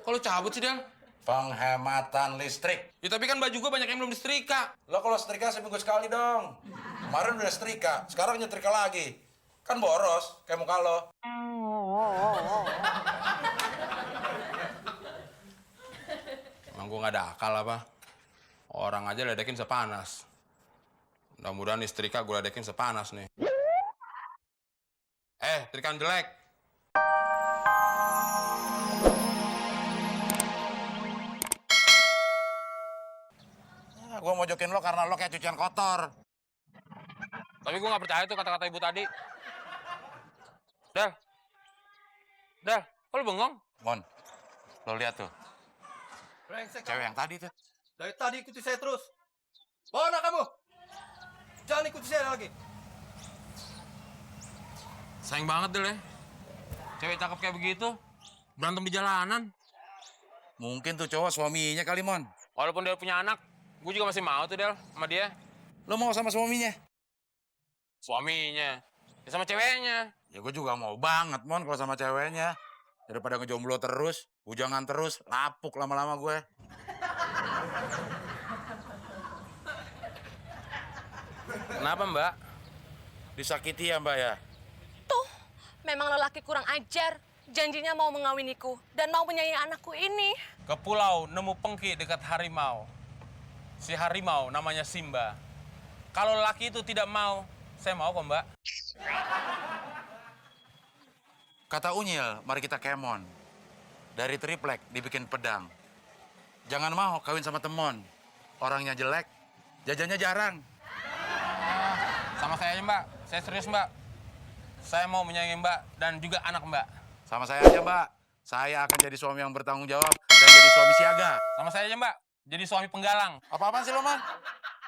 Kalau cabut sih, Del? Penghematan listrik. Ya tapi kan baju gue banyak yang belum disetrika. Lo kalau setrika seminggu sekali dong. Kemarin udah setrika, sekarang nyetrika lagi. Kan boros, kayak muka lo. Emang gue nggak ada akal apa? Orang aja ledekin sepanas. Mudah-mudahan istrika gue ledekin sepanas nih. Trikan jelek. Gue mojokin lo karena lo kayak cucian kotor. Tapi gue nggak percaya tuh kata-kata ibu tadi. Del, kok lu bengong? Mon, lo lihat tuh. Brengsek. Cewek yang tadi tuh. Dari tadi ikuti saya terus. Mana kamu? Jangan ikuti saya lagi. Sayang banget, Del ya. Cewek cakep kayak begitu, berantem di jalanan. Mungkin tuh cowok suaminya kali, Mon. Walaupun dia punya anak, gue juga masih mau tuh, Del, sama dia. Lo mau sama suaminya? Suaminya. Ya sama ceweknya. Ya gue juga mau banget, Mon, kalau sama ceweknya. Daripada ngejomblo terus, bujangan terus, lapuk lama-lama gue. Kenapa, Mbak? Disakiti ya, Mbak ya? Tuh, memang lelaki kurang ajar. Janjinya mau mengawiniku dan mau menyayangi anakku ini. Ke pulau nemu pengki dekat harimau. Si harimau namanya Simba. Kalau lelaki itu tidak mau, saya mau kok, Mbak. Kata Unyil, mari kita kemon. Dari triplek dibikin pedang. Jangan mau kawin sama temon. Orangnya jelek, jajannya jarang. Sama saya aja, Mbak. Saya serius, Mbak. Saya mau menyayangi Mbak dan juga anak Mbak. Sama saya aja, Mbak. Saya akan jadi suami yang bertanggung jawab dan jadi suami siaga. Sama saya aja, Mbak. Jadi suami penggalang. Apa-apaan sih lo, Man?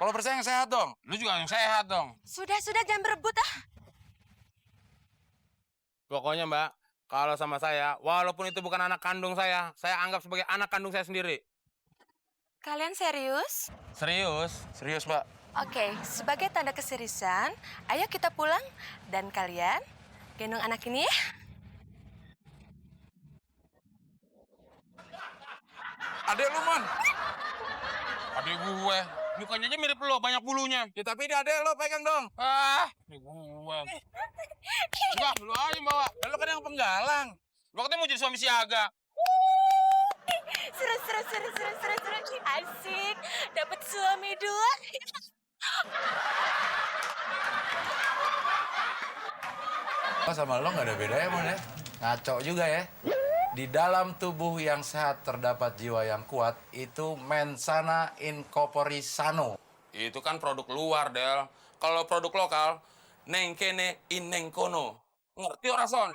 Kalau bersaing sehat dong. Lu juga yang sehat dong. Sudah, jangan berebut ah. Pokoknya, Mbak, kalau sama saya, walaupun itu bukan anak kandung saya anggap sebagai anak kandung saya sendiri. Kalian serius? Serius? Serius, Mbak. Oke, sebagai tanda keseriusan, ayo kita pulang. Dan kalian gendong anak ini ya. Adek lu, Man. Adik gue. Mukanya aja mirip lo, banyak bulunya. Ya, tapi ini adek lo, pegang dong. Adik gue. Enggak, lu aja yang bawa. Lo kan yang penggalang. Lo katanya mau jadi suami siaga. Seru. Asik, dapat suami dua. Oh, sama lo nggak ada bedanya, Mon ya? Ngaco juga ya. Di dalam tubuh yang sehat terdapat jiwa yang kuat, itu mens sana in corpore sano. Itu kan produk luar, Del. Kalau produk lokal, neng kene in neng kono. Ngerti ora, Son?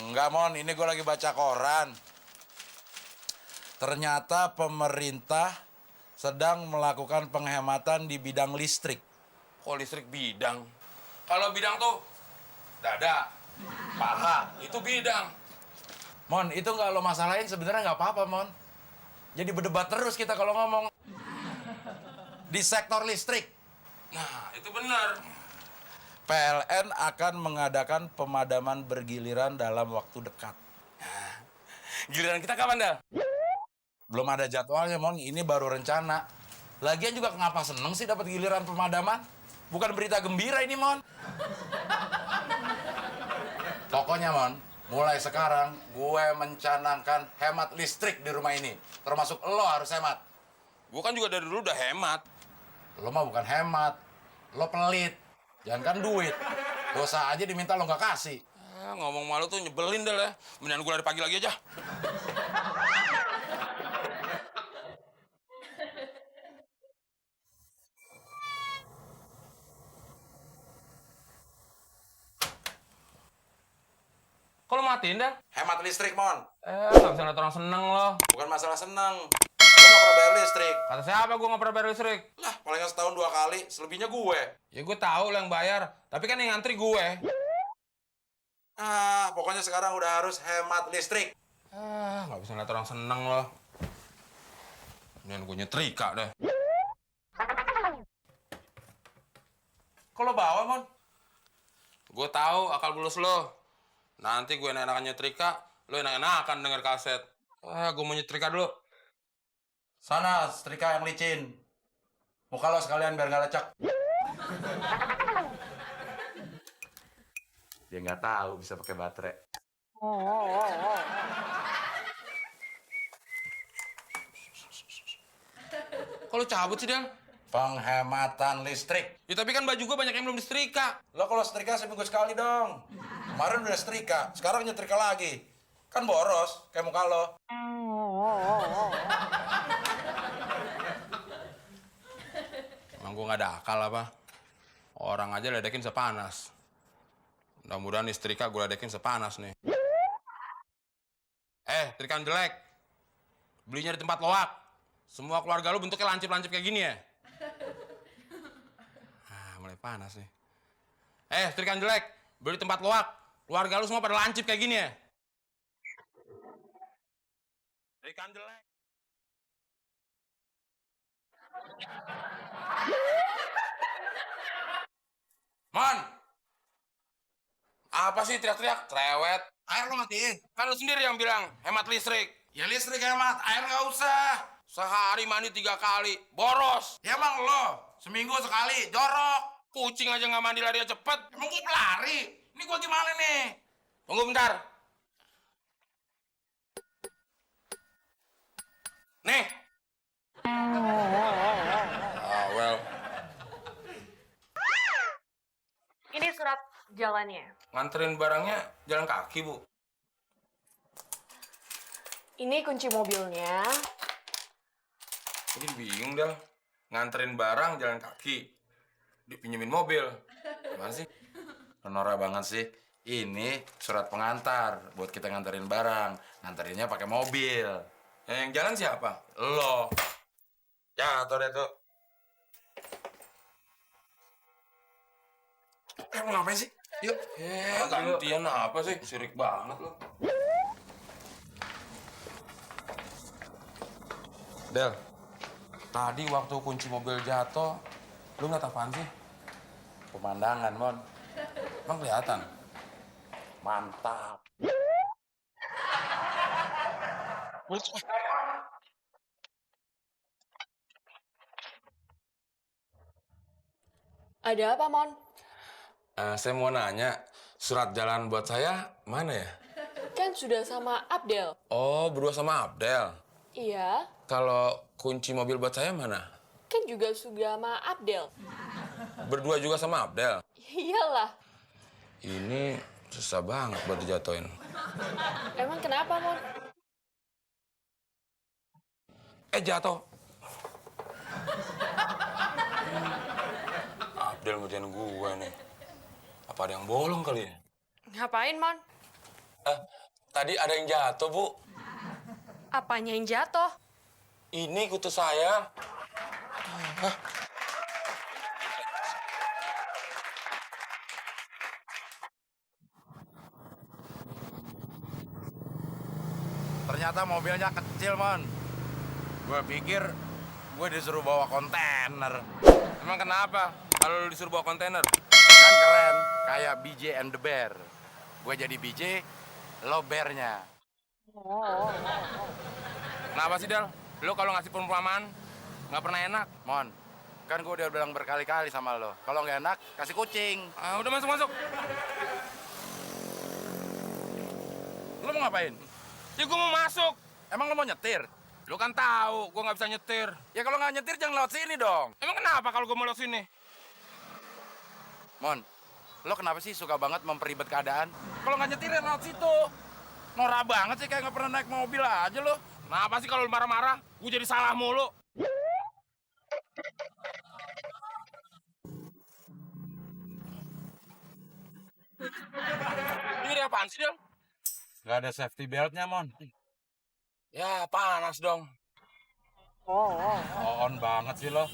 Enggak, Mon. Ini gue lagi baca koran. Ternyata pemerintah sedang melakukan penghematan di bidang listrik. Kok listrik bidang? Kalau bidang tuh dada, paha, itu bidang. Mon, itu nggak lo masalahin sebenarnya nggak apa-apa, Mon. Jadi berdebat terus kita kalau ngomong. Di sektor listrik. Nah, itu benar. PLN akan mengadakan pemadaman bergiliran dalam waktu dekat. Giliran kita kapan, Del? Belum ada jadwalnya, Mon. Ini baru rencana. Lagian juga kenapa seneng sih dapat giliran pemadaman? Bukan berita gembira ini, Mon. Pokoknya, Mon, mulai sekarang gue mencanangkan hemat listrik di rumah ini. Termasuk lo harus hemat. Gue kan juga dari dulu udah hemat. Lo mah bukan hemat. Lo pelit. Jangan kan duit. Dosa aja diminta lo nggak kasih. Ngomong malu tuh nyebelin, Del ya. Mendingan gue lari pagi lagi aja. Kok lo matiin, Del? Hemat listrik, Mon. Nggak bisa ngeliat orang seneng lo. Bukan masalah seneng. Lo nggak pernah bayar listrik. Kata siapa gue nggak pernah bayar listrik? Lah, paling nggak setahun 2 kali. Selebihnya gue. Ya gue tahu lo yang bayar. Tapi kan yang ngantri gue. Pokoknya sekarang udah harus hemat listrik. Nggak bisa ngeliat orang seneng lo. Mendingan gue nyetrika deh. Kok lo bawa, Mon? Gue tahu akal bulus lo. Nanti gue enak-enakan nyetrika, Lu enak-enakan denger kaset. Ah, gue mau nyetrika dulu. Sana, setrika yang licin. Muka lo sekalian biar nggak lecek. Dia nggak tahu bisa pakai baterai. Kok lu cabut sih, Del? Penghematan listrik. Ya tapi kan baju gue banyak yang belum disetrika. Lo kalau setrika seminggu sekali dong. Kemarin udah setrika, sekarang nyetrika lagi. Kan boros, kayak muka lo. Emang gue gak ada akal apa? Orang aja ledekin sepanas. Mudah-mudahan istrika gue ledekin sepanas nih. Istrikan jelek. Belinya di tempat loak. Semua keluarga lu bentuknya lancip-lancip kayak gini ya? Mulai panas nih. Istrikan jelek. Beli di tempat loak. Keluarga lu semua pada lancip kayak gini ya? Istrikan jelek. Mon! Apa sih teriak-teriak? Cerewet. Air lo matiin. Kan lu sendiri yang bilang hemat listrik. Ya listrik hemat, air nggak usah. Sehari mandi 3 kali. Boros. Ya emang lo, seminggu sekali, jorok. Kucing aja nggak mandi larinya cepet. Emang gue pelari? Ini gue gimana nih? Tunggu bentar. Nih. Well. Ini surat jalannya. Nganterin barangnya jalan kaki, Bu. Ini kunci mobilnya. Ini bingung dah. Nganterin barang jalan kaki. Dipinjemin mobil. Gimana sih? Norak banget sih. Ini surat pengantar buat kita nganterin barang. Nganterinnya pakai mobil. Yang jalan siapa? Lo. Jatuh deh tuh. Mau ngapain sih? Yuk. Gantian apa sih? Sirik banget lo. Del, tadi waktu kunci mobil jatuh, lu ngeliat apaan sih? Pemandangan, Mon. Emang kelihatan? Mantap. Ada apa, Mon? Saya mau nanya, surat jalan buat saya mana ya? Kan sudah sama Abdel. Oh, berdua sama Abdel. Iya, Kalau kunci mobil buat saya mana? kan juga sudah sama Abdel. Berdua juga sama Abdel. Iyalah. Ini susah banget buat dijatuhin. Emang kenapa, Mon? Jatuh. Abdel ngerjain gue nih. Apa ada yang bolong kali ya? Ngapain, Mon? Tadi ada yang jatuh, Bu. Apanya yang jatuh? Ini kutu saya. Ternyata mobilnya kecil, Mon. Gue pikir gue disuruh bawa kontainer. Emang kenapa kalau lu disuruh bawa kontainer? Kan keren, kayak BJ and the Bear. Gue jadi BJ, lo bearnya. Kenapa sih, Del? Lu kalau ngasih perumpamaan nggak pernah enak. Mon, kan gue udah bilang berkali-kali sama lo. Kalau nggak enak, kasih kucing. Udah masuk. Lo mau ngapain? Ya gue mau masuk. Emang lo mau nyetir? Lu kan tahu gue nggak bisa nyetir. Ya kalau nggak nyetir jangan lewat sini dong. Emang kenapa kalau gue mau lewat sini? Mon, lo kenapa sih suka banget memperibet keadaan? Kalau nggak nyetir ya lewat situ. Norak banget sih, kayak nggak pernah naik mobil aja lo. Kenapa sih kalau lu marah-marah? Gue jadi salah mulu. Ini apaan sih, Del? Nggak ada safety beltnya, Mon. Ya, panas dong. On banget sih lo.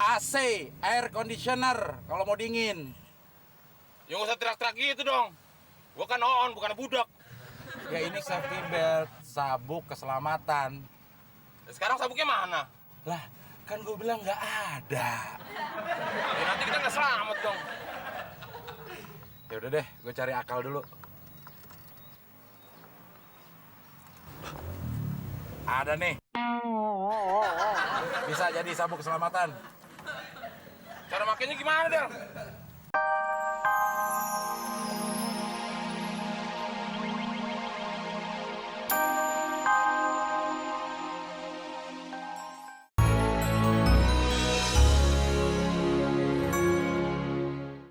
AC, air conditioner, kalau mau dingin. Ya nggak usah teriak-teriak gitu dong. Gue kan on, bukan budak. Ya ini safety belt, sabuk keselamatan. Sekarang sabuknya mana? Lah, kan gue bilang nggak ada. Ya nanti kita nggak selamat dong. Ya udah deh, gue cari akal dulu. Ada nih. Bisa jadi sabuk keselamatan. Cara makainya gimana, Del?